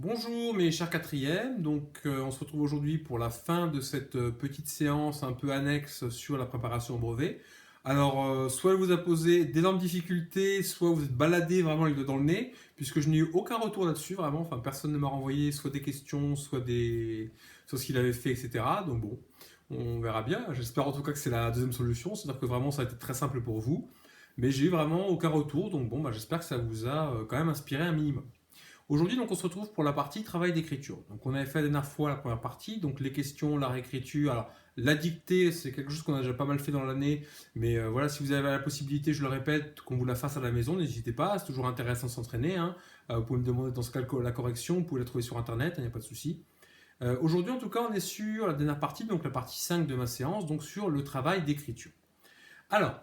Bonjour mes chers quatrièmes, on se retrouve aujourd'hui pour la fin de cette petite séance un peu annexe sur la préparation au brevet. Soit elle vous a posé d'énormes difficultés, soit vous êtes baladé vraiment les doigts dans le nez, puisque je n'ai eu aucun retour là-dessus vraiment, enfin personne ne m'a renvoyé soit des questions, soit ce qu'il avait fait, etc. Donc bon, on verra bien, j'espère en tout cas que c'est la deuxième solution, c'est-à-dire que vraiment ça a été très simple pour vous, mais j'ai eu vraiment aucun retour, donc bon, j'espère que ça vous a quand même inspiré un minimum. Aujourd'hui, on se retrouve pour la partie travail d'écriture. Donc, on avait fait la dernière fois la première partie, donc les questions, la réécriture. Alors, la dictée, c'est quelque chose qu'on a déjà pas mal fait dans l'année, mais voilà, si vous avez la possibilité, je le répète, qu'on vous la fasse à la maison, n'hésitez pas, c'est toujours intéressant de s'entraîner, hein. Vous pouvez me demander dans ce cas la correction, vous pouvez la trouver sur internet, il n'y a pas de souci. Aujourd'hui, en tout cas, on est sur la dernière partie, donc la partie 5 de ma séance, donc sur le travail d'écriture. Alors,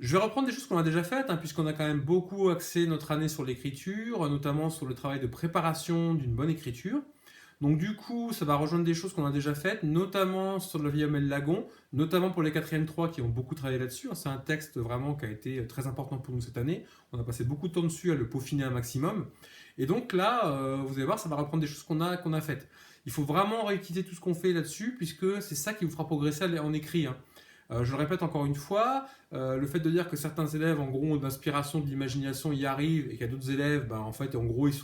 je vais reprendre des choses qu'on a déjà faites, hein, puisqu'on a quand même beaucoup axé notre année sur l'écriture, notamment sur le travail de préparation d'une bonne écriture. Donc du coup, ça va rejoindre des choses qu'on a déjà faites, notamment sur le vieil Amel Lagon, notamment pour les 4e 3 qui ont beaucoup travaillé là-dessus. C'est un texte vraiment qui a été très important pour nous cette année. On a passé beaucoup de temps dessus à le peaufiner un maximum. Et donc là, vous allez voir, ça va reprendre des choses qu'on a faites. Il faut vraiment réutiliser tout ce qu'on fait là-dessus, puisque c'est ça qui vous fera progresser en écrit, hein. Je le répète encore une fois, le fait de dire que certains élèves, en gros, ont d'inspiration, de l'imagination, y arrivent, et qu'il y a d'autres élèves, en fait, en gros, ils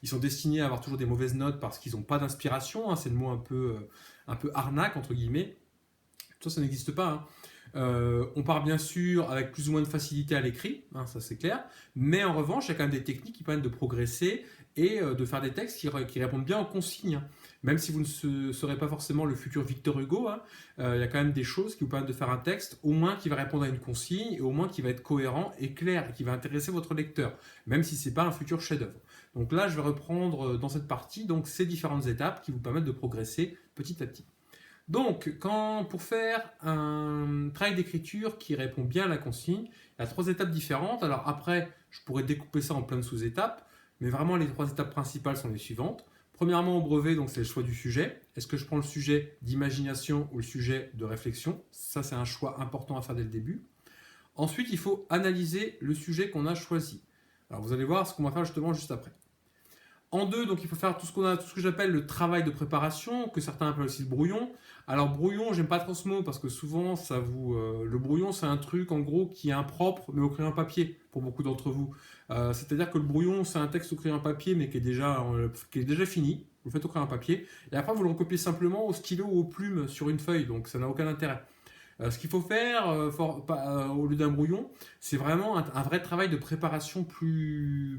sont destinés à avoir toujours des mauvaises notes parce qu'ils n'ont pas d'inspiration, hein, c'est le mot un peu arnaque, entre guillemets. Ça n'existe pas, hein. On part bien sûr avec plus ou moins de facilité à l'écrit, hein, ça c'est clair, mais en revanche, il y a quand même des techniques qui permettent de progresser et de faire des textes qui répondent bien aux consignes, hein. Même si vous ne serez pas forcément le futur Victor Hugo, hein, il y a quand même des choses qui vous permettent de faire un texte, au moins qui va répondre à une consigne, et au moins qui va être cohérent et clair, et qui va intéresser votre lecteur, même si ce n'est pas un futur chef-d'œuvre. Donc là, je vais reprendre dans cette partie donc, ces différentes étapes qui vous permettent de progresser petit à petit. Donc, pour faire un travail d'écriture qui répond bien à la consigne, il y a 3 étapes différentes. Alors après, je pourrais découper ça en plein de sous-étapes, mais vraiment les 3 étapes principales sont les suivantes. Premièrement, au brevet, donc c'est le choix du sujet. Est-ce que je prends le sujet d'imagination ou le sujet de réflexion? Ça, c'est un choix important à faire dès le début. Ensuite, il faut analyser le sujet qu'on a choisi. Alors, vous allez voir ce qu'on va faire justement juste après. En 2, donc il faut faire tout ce que j'appelle le travail de préparation, que certains appellent aussi le brouillon. Alors brouillon, j'aime pas trop ce mot parce que souvent le brouillon c'est un truc en gros qui est impropre mais au crayon papier pour beaucoup d'entre vous. C'est-à-dire que le brouillon c'est un texte au crayon papier mais qui est déjà fini. Vous le faites au crayon papier et après vous le recopiez simplement au stylo ou aux plumes sur une feuille, donc ça n'a aucun intérêt. Ce qu'il faut faire au lieu d'un brouillon, c'est vraiment un vrai travail de préparation plus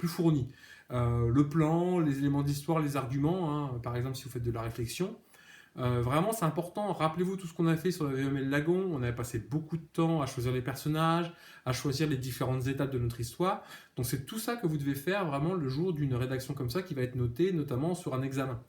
fourni. Le plan, les éléments d'histoire, les arguments, hein, par exemple si vous faites de la réflexion. Vraiment, c'est important. Rappelez-vous tout ce qu'on a fait sur le VML Lagon. On avait passé beaucoup de temps à choisir les personnages, à choisir les différentes étapes de notre histoire. Donc, c'est tout ça que vous devez faire vraiment le jour d'une rédaction comme ça qui va être notée notamment sur un examen.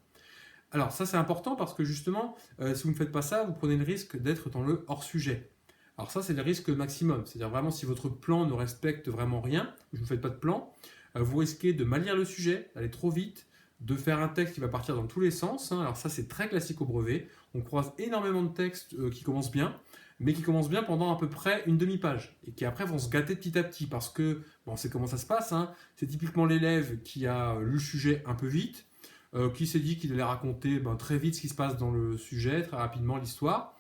Alors, ça, c'est important parce que justement, si vous ne faites pas ça, vous prenez le risque d'être dans le hors-sujet. Alors, ça, c'est le risque maximum. C'est-à-dire vraiment, si votre plan ne respecte vraiment rien, vous ne faites pas de plan, vous risquez de mal lire le sujet, d'aller trop vite, de faire un texte qui va partir dans tous les sens, hein. Alors ça, c'est très classique au brevet. On croise énormément de textes qui commencent bien, mais qui commencent bien pendant à peu près une demi-page, et qui après vont se gâter petit à petit, parce que, bon, c'est comment ça se passe, hein. C'est typiquement l'élève qui a lu le sujet un peu vite, qui s'est dit qu'il allait raconter très vite ce qui se passe dans le sujet, très rapidement l'histoire,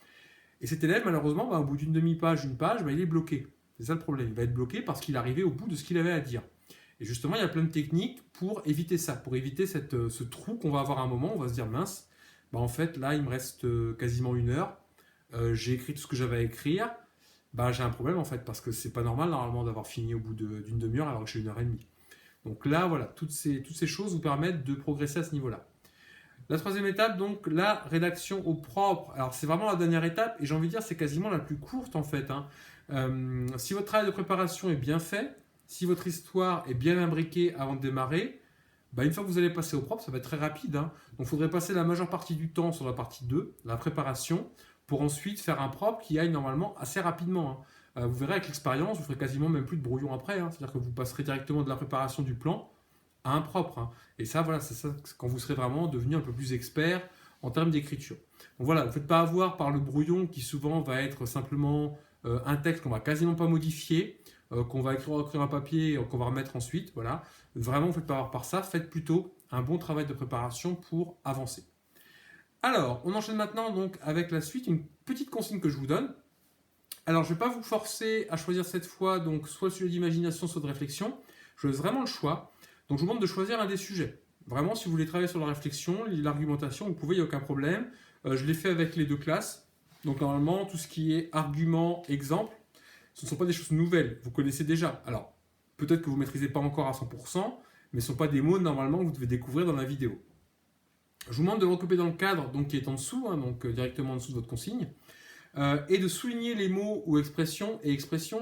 et cet élève, malheureusement, au bout d'une demi-page, une page, il est bloqué. C'est ça le problème, il va être bloqué parce qu'il est arrivé au bout de ce qu'il avait à dire. Et justement, il y a plein de techniques pour éviter ça, pour éviter ce trou qu'on va avoir à un moment. On va se dire, mince, en fait, là, il me reste quasiment 1 heure. J'ai écrit tout ce que j'avais à écrire. J'ai un problème, en fait, parce que c'est pas normal, normalement, d'avoir fini au bout d'une demi-heure alors que j'ai 1 heure et demie. Donc là, voilà, toutes ces choses vous permettent de progresser à ce niveau-là. La 3e étape, donc, la rédaction au propre. Alors, c'est vraiment la dernière étape, et j'ai envie de dire, c'est quasiment la plus courte, en fait, hein. Si votre travail de préparation est bien fait, si votre histoire est bien imbriquée avant de démarrer, une fois que vous allez passer au propre, ça va être très rapide, hein. Donc il faudrait passer la majeure partie du temps sur la partie 2, la préparation, pour ensuite faire un propre qui aille normalement assez rapidement, hein. Vous verrez avec l'expérience, vous ferez quasiment même plus de brouillon après, hein. C'est-à-dire que vous passerez directement de la préparation du plan à un propre, hein. Et ça, voilà, c'est ça quand vous serez vraiment devenu un peu plus expert en termes d'écriture. Donc voilà, ne vous faites pas avoir par le brouillon qui souvent va être simplement un texte qu'on va quasiment pas modifier, qu'on va écrire un papier et qu'on va remettre ensuite. Voilà. Vraiment, vous ne faites pas avoir par ça. Faites plutôt un bon travail de préparation pour avancer. Alors, on enchaîne maintenant donc avec la suite, une petite consigne que je vous donne. Alors, je ne vais pas vous forcer à choisir cette fois donc soit le sujet d'imagination, soit de réflexion. Je laisse vraiment le choix. Donc, je vous demande de choisir un des sujets. Vraiment, si vous voulez travailler sur la réflexion, l'argumentation, vous pouvez, il n'y a aucun problème. Je l'ai fait avec les deux classes. Donc, normalement, tout ce qui est argument, exemple, ce ne sont pas des choses nouvelles. Vous connaissez déjà. Alors, peut-être que vous ne maîtrisez pas encore à 100%, mais ce ne sont pas des mots normalement que vous devez découvrir dans la vidéo. Je vous demande de recopier dans le cadre donc, qui est en dessous, donc directement en dessous de votre consigne, et de souligner les mots ou expressions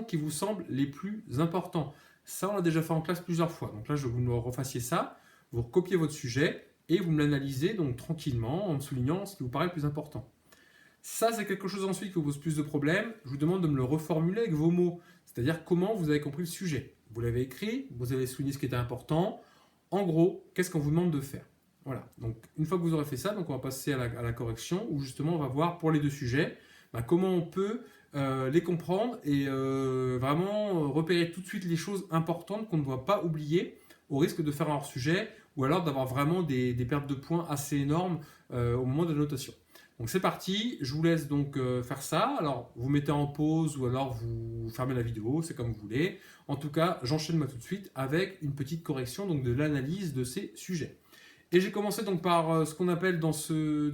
qui vous semblent les plus importants. Ça, on l'a déjà fait en classe plusieurs fois. Donc là, je vous me refassiez ça, vous recopiez votre sujet et vous me l'analysez donc tranquillement en me soulignant ce qui vous paraît le plus important. Ça, c'est quelque chose ensuite qui vous pose plus de problèmes. Je vous demande de me le reformuler avec vos mots, c'est-à-dire comment vous avez compris le sujet. Vous l'avez écrit, vous avez souligné ce qui était important. En gros, qu'est-ce qu'on vous demande de faire? Voilà. Donc, une fois que vous aurez fait ça, donc on va passer à la correction où justement on va voir pour les deux sujets comment on peut les comprendre et vraiment repérer tout de suite les choses importantes qu'on ne doit pas oublier au risque de faire un hors-sujet ou alors d'avoir vraiment des pertes de points assez énormes au moment de la notation. Donc c'est parti, je vous laisse donc faire ça. Alors vous mettez en pause ou alors vous fermez la vidéo, c'est comme vous voulez. En tout cas, j'enchaîne moi tout de suite avec une petite correction donc de l'analyse de ces sujets. Et j'ai commencé donc par ce qu'on appelle dans ce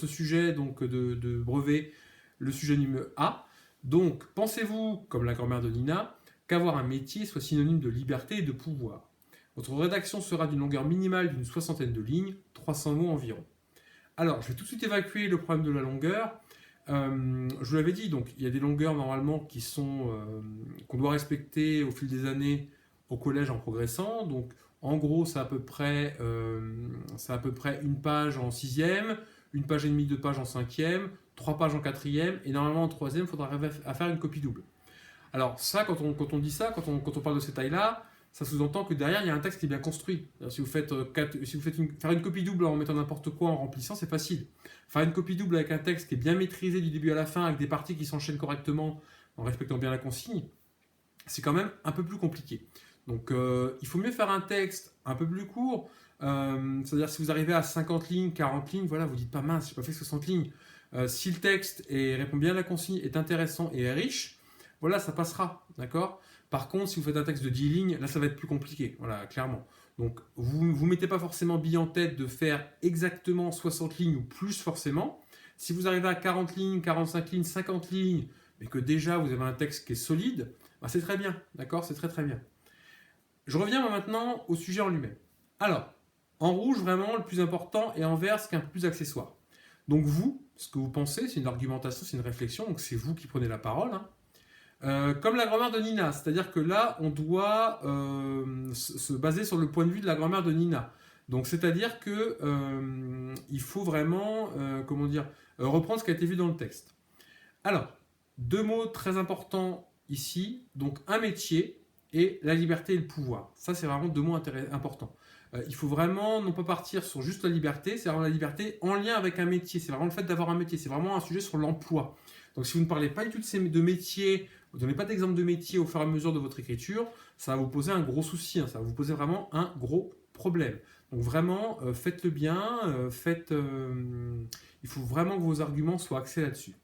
sujet donc de brevet le sujet numéro A. Donc pensez-vous, comme la grand-mère de Nina, qu'avoir un métier soit synonyme de liberté et de pouvoir. Votre rédaction sera d'une longueur minimale d'une 60aine de lignes, 300 mots environ. Alors, je vais tout de suite évacuer le problème de la longueur. Je vous l'avais dit, donc il y a des longueurs normalement qui sont qu'on doit respecter au fil des années au collège en progressant. Donc, en gros, c'est à peu près une page en 6e, une page et demie, 2 pages en 5e, 3 pages en 4e, et normalement en 3e, il faudra arriver à faire une copie double. Alors ça, quand on dit ça, quand on parle de ces tailles-là, ça sous-entend que derrière, il y a un texte qui est bien construit. Si vous faites faire une copie double en mettant n'importe quoi, en remplissant, c'est facile. Faire une copie double avec un texte qui est bien maîtrisé du début à la fin, avec des parties qui s'enchaînent correctement, en respectant bien la consigne, c'est quand même un peu plus compliqué. Donc il faut mieux faire un texte un peu plus court, c'est-à-dire si vous arrivez à 50 lignes, 40 lignes, voilà, vous dites pas mince, j'ai pas fait 60 lignes. Si le texte répond bien à la consigne, est intéressant et est riche, voilà, ça passera, d'accord? Par contre, si vous faites un texte de 10 lignes, là, ça va être plus compliqué, voilà, clairement. Donc, vous ne mettez pas forcément bien en tête de faire exactement 60 lignes ou plus forcément. Si vous arrivez à 40 lignes, 45 lignes, 50 lignes, mais que déjà vous avez un texte qui est solide, bah, c'est très bien, d'accord? C'est très très bien. Je reviens maintenant au sujet en lui-même. Alors, en rouge, vraiment, le plus important, et en vert, ce qui est un peu plus accessoire. Donc vous, ce que vous pensez, c'est une argumentation, c'est une réflexion, donc c'est vous qui prenez la parole. Comme la grand-mère de Nina, c'est-à-dire que là, on doit se baser sur le point de vue de la grand-mère de Nina. Donc c'est-à-dire que il faut vraiment, reprendre ce qui a été vu dans le texte. Alors, 2 mots très importants ici, donc un métier et la liberté et le pouvoir. Ça, c'est vraiment 2 mots importants. Il faut vraiment non pas partir sur juste la liberté, c'est vraiment la liberté en lien avec un métier. C'est vraiment le fait d'avoir un métier. C'est vraiment un sujet sur l'emploi. Donc si vous ne parlez pas du tout de métiers, vous ne donnez pas d'exemple de métier au fur et à mesure de votre écriture, ça va vous poser un gros souci. Ça va vous poser vraiment un gros problème. Donc vraiment, faites-le bien. Il faut vraiment que vos arguments soient axés là-dessus.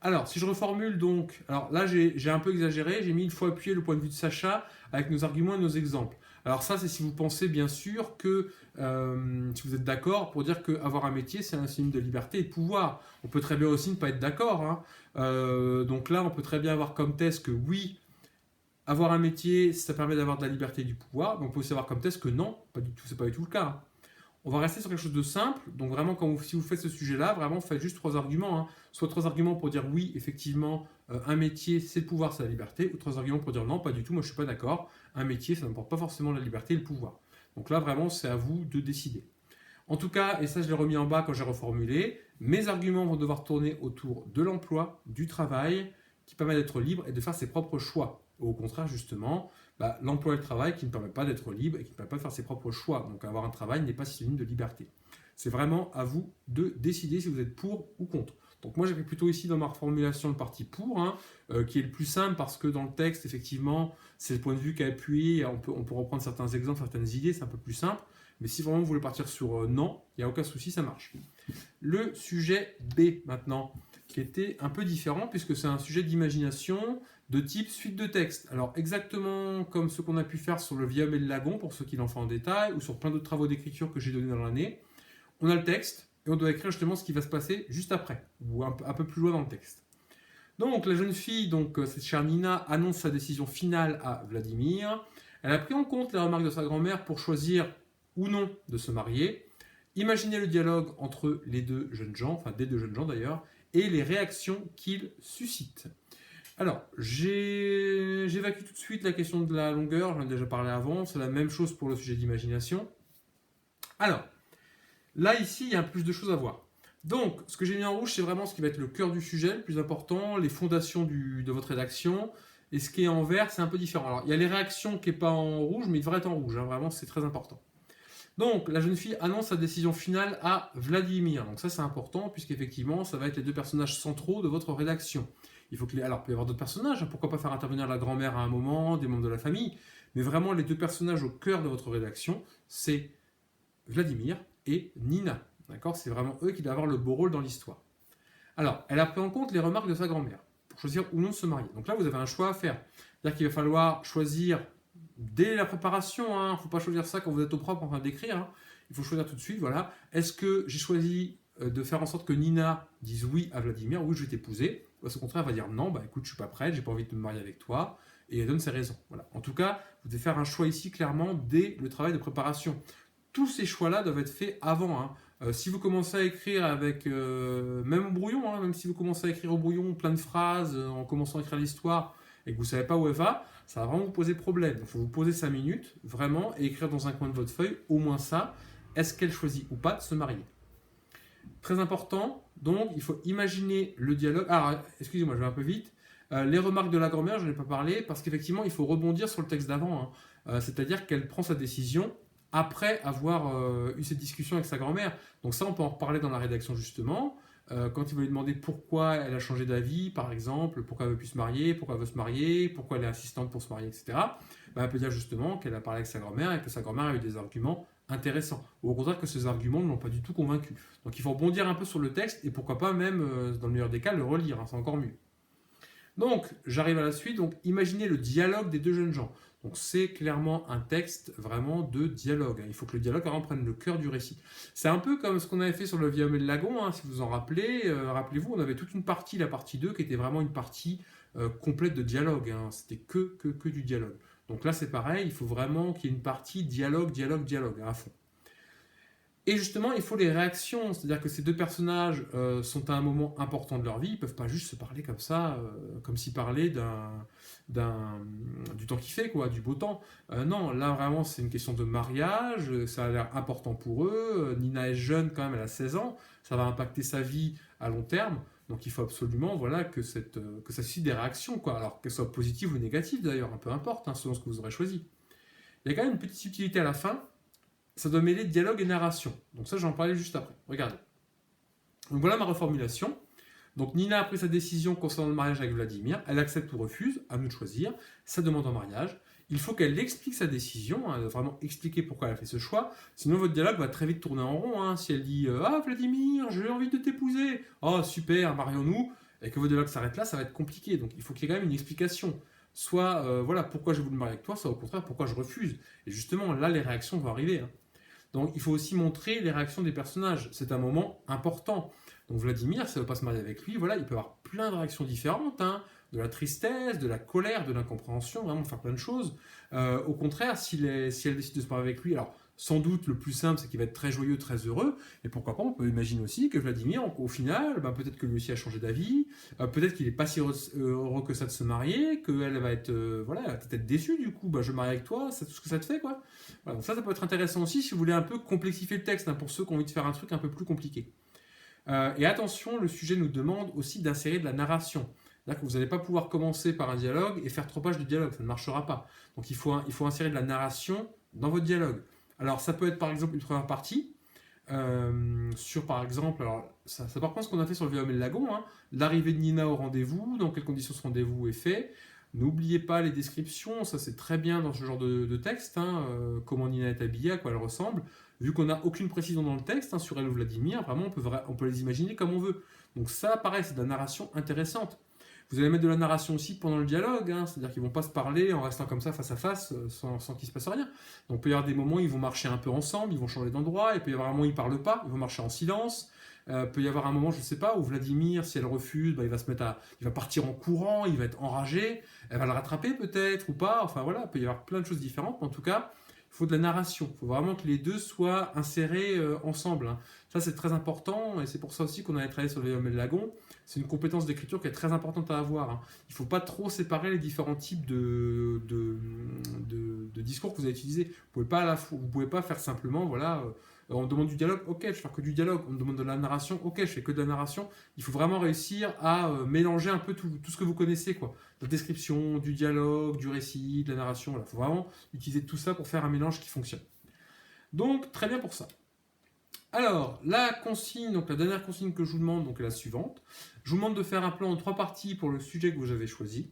Alors, si je reformule donc, alors là j'ai un peu exagéré, j'ai mis il faut appuyer le point de vue de Sacha avec nos arguments et nos exemples. Alors ça, c'est si vous pensez bien sûr que, si vous êtes d'accord pour dire qu'avoir un métier, c'est un signe de liberté et de pouvoir. On peut très bien aussi ne pas être d'accord. Donc là, on peut très bien avoir comme thèse que oui, avoir un métier, ça permet d'avoir de la liberté et du pouvoir. Donc on peut aussi avoir comme thèse que non, pas du tout, c'est pas du tout le cas. On va rester sur quelque chose de simple. Donc vraiment, si vous faites ce sujet-là, vraiment faites juste 3 arguments. Soit 3 arguments pour dire oui, effectivement, un métier, c'est le pouvoir, c'est la liberté. Ou 3 arguments pour dire non, pas du tout, moi je ne suis pas d'accord. Un métier, ça n'apporte pas forcément la liberté et le pouvoir. Donc là, vraiment, c'est à vous de décider. En tout cas, et ça je l'ai remis en bas quand j'ai reformulé, mes arguments vont devoir tourner autour de l'emploi, du travail, qui permet d'être libre et de faire ses propres choix. Au contraire, justement, l'emploi et le travail qui ne permettent pas d'être libre et qui ne permettent pas de faire ses propres choix. Donc avoir un travail n'est pas synonyme de liberté. C'est vraiment à vous de décider si vous êtes pour ou contre. Donc moi j'ai pris plutôt ici dans ma reformulation le parti pour, qui est le plus simple parce que dans le texte, effectivement, c'est le point de vue qui a appuyé. On peut reprendre certains exemples, certaines idées, c'est un peu plus simple. Mais si vraiment vous voulez partir sur non, il n'y a aucun souci, ça marche. Le sujet B maintenant, qui était un peu différent puisque c'est un sujet d'imagination de type suite de texte. Alors exactement comme ce qu'on a pu faire sur le Vieil homme et le lagon pour ceux qui l'ont fait en détail ou sur plein d'autres travaux d'écriture que j'ai donnés dans l'année. On a le texte et on doit écrire justement ce qui va se passer juste après ou un peu plus loin dans le texte. Donc la jeune fille, donc cette chère Nina, annonce sa décision finale à Vladimir. Elle a pris en compte les remarques de sa grand-mère pour choisir ou non de se marier. Imaginez le dialogue entre les deux jeunes gens, enfin des deux jeunes gens d'ailleurs, et les réactions qu'ils suscitent. Alors, j'évacue tout de suite la question de la longueur, j'en ai déjà parlé avant, c'est la même chose pour le sujet d'imagination. Alors, là ici, il y a plus de choses à voir. Donc, ce que j'ai mis en rouge, c'est vraiment ce qui va être le cœur du sujet, le plus important, les fondations de votre rédaction, et ce qui est en vert, c'est un peu différent. Alors, il y a les réactions qui n'est pas en rouge, mais il devrait être en rouge, hein, vraiment, c'est très important. Donc, la jeune fille annonce sa décision finale à Vladimir. Donc ça, c'est important, puisqu'effectivement, ça va être les deux personnages centraux de votre rédaction. Alors, il peut y avoir d'autres personnages, hein, pourquoi pas faire intervenir la grand-mère à un moment, des membres de la famille, mais vraiment, les deux personnages au cœur de votre rédaction, c'est Vladimir et Nina. D'accord ? C'est vraiment eux qui doivent avoir le beau rôle dans l'histoire. Alors, elle a pris en compte les remarques de sa grand-mère pour choisir ou non de se marier. Donc là, vous avez un choix à faire. C'est-à-dire qu'il va falloir choisir dès la préparation, il ne faut pas choisir ça quand vous êtes au propre en train d'écrire. Hein. Il faut choisir tout de suite, voilà. Est-ce que j'ai choisi de faire en sorte que Nina dise oui à Vladimir, oui, je vais t'épouser. Ou au contraire, elle va dire non, bah écoute, je suis pas prête, j'ai pas envie de me marier avec toi. Et elle donne ses raisons. Voilà. En tout cas, vous devez faire un choix ici clairement dès le travail de préparation. Tous ces choix-là doivent être faits avant. Hein. Si vous commencez à écrire avec, même au brouillon, hein, même si vous commencez à écrire au brouillon plein de phrases en commençant à écrire l'histoire et que vous ne savez pas où elle va, ça va vraiment vous poser problème. Il faut vous poser 5 minutes, vraiment, et écrire dans un coin de votre feuille au moins ça. Est-ce qu'elle choisit ou pas de se marier ? Très important, donc il faut imaginer le dialogue. Alors, excusez-moi, je vais un peu vite. Les remarques de la grand-mère, je n'en ai pas parlé, parce qu'effectivement, il faut rebondir sur le texte d'avant. Hein. C'est-à-dire qu'elle prend sa décision après avoir eu cette discussion avec sa grand-mère. Donc ça, on peut en reparler dans la rédaction justement. Quand il va lui demander pourquoi elle a changé d'avis, par exemple, pourquoi elle veut plus se marier, pourquoi elle veut se marier, pourquoi elle est insistante pour se marier, etc. Ben, elle peut dire justement qu'elle a parlé avec sa grand-mère et que sa grand-mère a eu des arguments intéressants. Ou au contraire que ces arguments ne l'ont pas du tout convaincu. Donc il faut rebondir un peu sur le texte et pourquoi pas même, dans le meilleur des cas, le relire. Hein, c'est encore mieux. Donc j'arrive à la suite. Donc imaginez le dialogue des deux jeunes gens. Donc c'est clairement un texte vraiment de dialogue. Il faut que le dialogue vraiment prenne le cœur du récit. C'est un peu comme ce qu'on avait fait sur le Vieil homme et le lagon, hein, si vous en rappelez. Rappelez-vous, on avait toute une partie, la partie 2, qui était vraiment une partie complète de dialogue. Hein. C'était que du dialogue. Donc là c'est pareil, il faut vraiment qu'il y ait une partie dialogue à fond. Et justement, il faut les réactions, c'est-à-dire que ces deux personnages sont à un moment important de leur vie, ils ne peuvent pas juste se parler comme ça, comme s'ils parlaient du temps qu'il fait, quoi, du beau temps. Non, là vraiment c'est une question de mariage, ça a l'air important pour eux, Nina est jeune quand même, elle a 16 ans, ça va impacter sa vie à long terme, donc il faut absolument voilà, que ça suscite des réactions, quoi. Alors qu'elles soient positives ou négatives d'ailleurs, peu importe, hein, selon ce que vous aurez choisi. Il y a quand même une petite subtilité à la fin, ça doit mêler dialogue et narration. Donc ça, j'en parlais juste après. Regardez. Donc voilà ma reformulation. Donc Nina a pris sa décision concernant le mariage avec Vladimir. Elle accepte ou refuse, à nous de choisir, sa demande en mariage. Il faut qu'elle explique sa décision, hein, vraiment expliquer pourquoi elle a fait ce choix. Sinon, votre dialogue va très vite tourner en rond. Hein. Si elle dit « Ah, Vladimir, j'ai envie de t'épouser. Oh, super, marions-nous » et que votre dialogue s'arrête là, ça va être compliqué. Donc il faut qu'il y ait quand même une explication. Soit, voilà, pourquoi je veux me marier avec toi, soit au contraire, pourquoi je refuse. Et justement, là, les réactions vont arriver. Hein. Donc il faut aussi montrer les réactions des personnages. C'est un moment important. Donc Vladimir, ça ne veut pas se marier avec lui, voilà, il peut avoir plein de réactions différentes, hein, de la tristesse, de la colère, de l'incompréhension, vraiment faire plein de choses. Au contraire, si elle décide de se marier avec lui, alors sans doute le plus simple, c'est qu'il va être très joyeux, très heureux, et pourquoi pas, on peut imaginer aussi que Vladimir, au final, peut-être que lui aussi a changé d'avis, peut-être qu'il n'est pas si heureux que ça de se marier, qu'elle va être, voilà, elle va peut-être être déçue du coup, je me marie avec toi, c'est tout ce que ça te fait, quoi. Voilà, donc ça peut être intéressant aussi si vous voulez un peu complexifier le texte, hein, pour ceux qui ont envie de faire un truc un peu plus compliqué. Et attention, le sujet nous demande aussi d'insérer de la narration. C'est-à-dire que vous n'allez pas pouvoir commencer par un dialogue et faire 3 pages de dialogue, ça ne marchera pas. Donc il faut insérer de la narration dans votre dialogue. Alors ça peut être par exemple une première partie, sur par exemple, alors ça par contre ce qu'on a fait sur le Vieil homme et le lagon, hein, l'arrivée de Nina au rendez-vous, dans quelles conditions ce rendez-vous est fait. N'oubliez pas les descriptions, ça c'est très bien dans ce genre de texte, hein, comment Nina est habillée, à quoi elle ressemble. Vu qu'on n'a aucune précision dans le texte hein, sur elle ou Vladimir, vraiment on peut les imaginer comme on veut. Donc ça, pareil, c'est de la narration intéressante. Vous allez mettre de la narration aussi pendant le dialogue, hein, c'est-à-dire qu'ils vont pas se parler en restant comme ça face à face sans qu'il se passe rien. Donc il peut y avoir des moments où ils vont marcher un peu ensemble, ils vont changer d'endroit, il peut y avoir un moment où ils parlent pas, ils vont marcher en silence. Peut y avoir un moment, je ne sais pas, où Vladimir, si elle refuse, bah, il va partir en courant, il va être enragé, elle va le rattraper peut-être ou pas. Enfin voilà, il peut y avoir plein de choses différentes. Mais en tout cas, il faut de la narration. Il faut vraiment que les deux soient insérés ensemble, hein. Ça, c'est très important et c'est pour ça aussi qu'on avait travaillé sur le Léomel Lagon. C'est une compétence d'écriture qui est très importante à avoir, hein. Il ne faut pas trop séparer les différents types de discours que vous allez utiliser. Vous pouvez pas faire simplement, voilà, on me demande du dialogue, ok, je vais faire que du dialogue. On me demande de la narration, ok, je fais que de la narration. Il faut vraiment réussir à mélanger un peu tout ce que vous connaissez, quoi. La description, du dialogue, du récit, de la narration. Il faut vraiment utiliser tout ça pour faire un mélange qui fonctionne. Donc, très bien pour ça. Alors, la consigne, donc la dernière consigne que je vous demande, donc est la suivante. Je vous demande de faire un plan en 3 parties pour le sujet que vous avez choisi.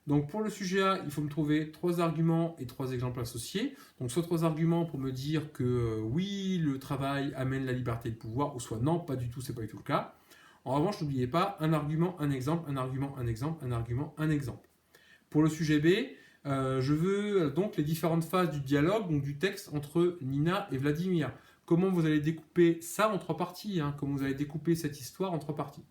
Donc pour le sujet A, il faut me trouver 3 arguments et 3 exemples associés. Donc soit 3 arguments pour me dire que oui, le travail amène la liberté et le pouvoir, ou soit non, pas du tout, c'est pas du tout le cas. En revanche, n'oubliez pas, un argument, un exemple, un argument, un exemple, un argument, un exemple. Pour le sujet B, je veux donc les différentes phases du dialogue, donc du texte entre Nina et Vladimir. Comment vous allez découper ça en 3 parties, hein, comment vous allez découper cette histoire en 3 parties.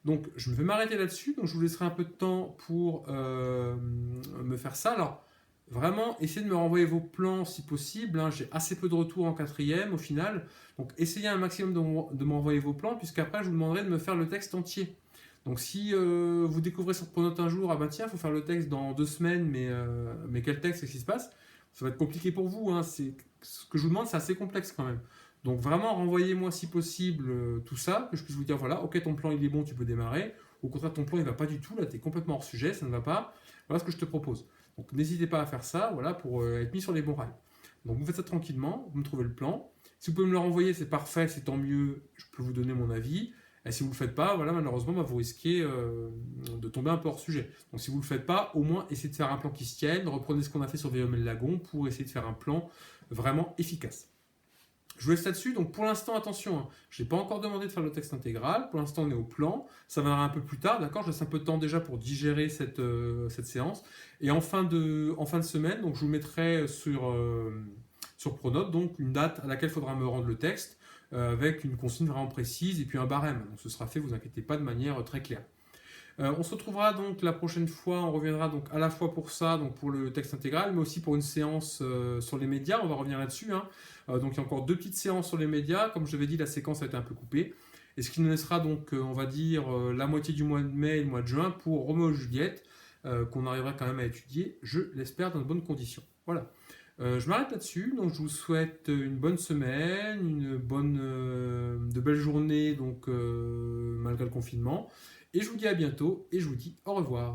Donc je vais m'arrêter là-dessus, donc je vous laisserai un peu de temps pour me faire ça. Alors vraiment, essayez de me renvoyer vos plans si possible, hein. J'ai assez peu de retours en 4e au final, donc essayez un maximum de m'envoyer vos plans, puisqu'après je vous demanderai de me faire le texte entier. Donc si vous découvrez sur Pronote un jour, ah bah tiens, il faut faire le texte dans 2 semaines, mais quel texte, qu'est-ce qui se passe? Ça va être compliqué pour vous, hein. Ce que je vous demande, c'est assez complexe quand même. Donc vraiment, renvoyez-moi si possible tout ça, que je puisse vous dire, voilà, ok, ton plan il est bon, tu peux démarrer. Au contraire, ton plan il va pas du tout, là tu es complètement hors sujet, ça ne va pas. Voilà ce que je te propose. Donc n'hésitez pas à faire ça, voilà, pour être mis sur les bons rails. Donc vous faites ça tranquillement, vous me trouvez le plan. Si vous pouvez me le renvoyer, c'est parfait, c'est tant mieux, je peux vous donner mon avis. Et si vous ne le faites pas, voilà, malheureusement, bah, vous risquez de tomber un peu hors sujet. Donc si vous ne le faites pas, au moins essayez de faire un plan qui se tienne, reprenez ce qu'on a fait sur Véomel Lagon pour essayer de faire un plan vraiment efficace. Je vous laisse là-dessus, donc pour l'instant, attention, hein, je n'ai pas encore demandé de faire le texte intégral, pour l'instant on est au plan, ça viendra un peu plus tard, d'accord, je laisse un peu de temps déjà pour digérer cette séance, et en fin de semaine, donc je vous mettrai sur Pronote, donc une date à laquelle il faudra me rendre le texte, avec une consigne vraiment précise, et puis un barème, donc ce sera fait, vous inquiétez pas, de manière très claire. On se retrouvera donc la prochaine fois, on reviendra donc à la fois pour ça, donc pour le texte intégral, mais aussi pour une séance sur les médias, on va revenir là-dessus, hein. Donc il y a encore 2 petites séances sur les médias, comme je l'avais dit, la séquence a été un peu coupée, et ce qui nous laissera donc, on va dire, la moitié du mois de mai et le mois de juin pour Roméo et Juliette, qu'on arrivera quand même à étudier, je l'espère, dans de bonnes conditions. Voilà. Je m'arrête là-dessus, donc je vous souhaite une bonne semaine, de belles journées, donc malgré le confinement. Et je vous dis à bientôt et je vous dis au revoir.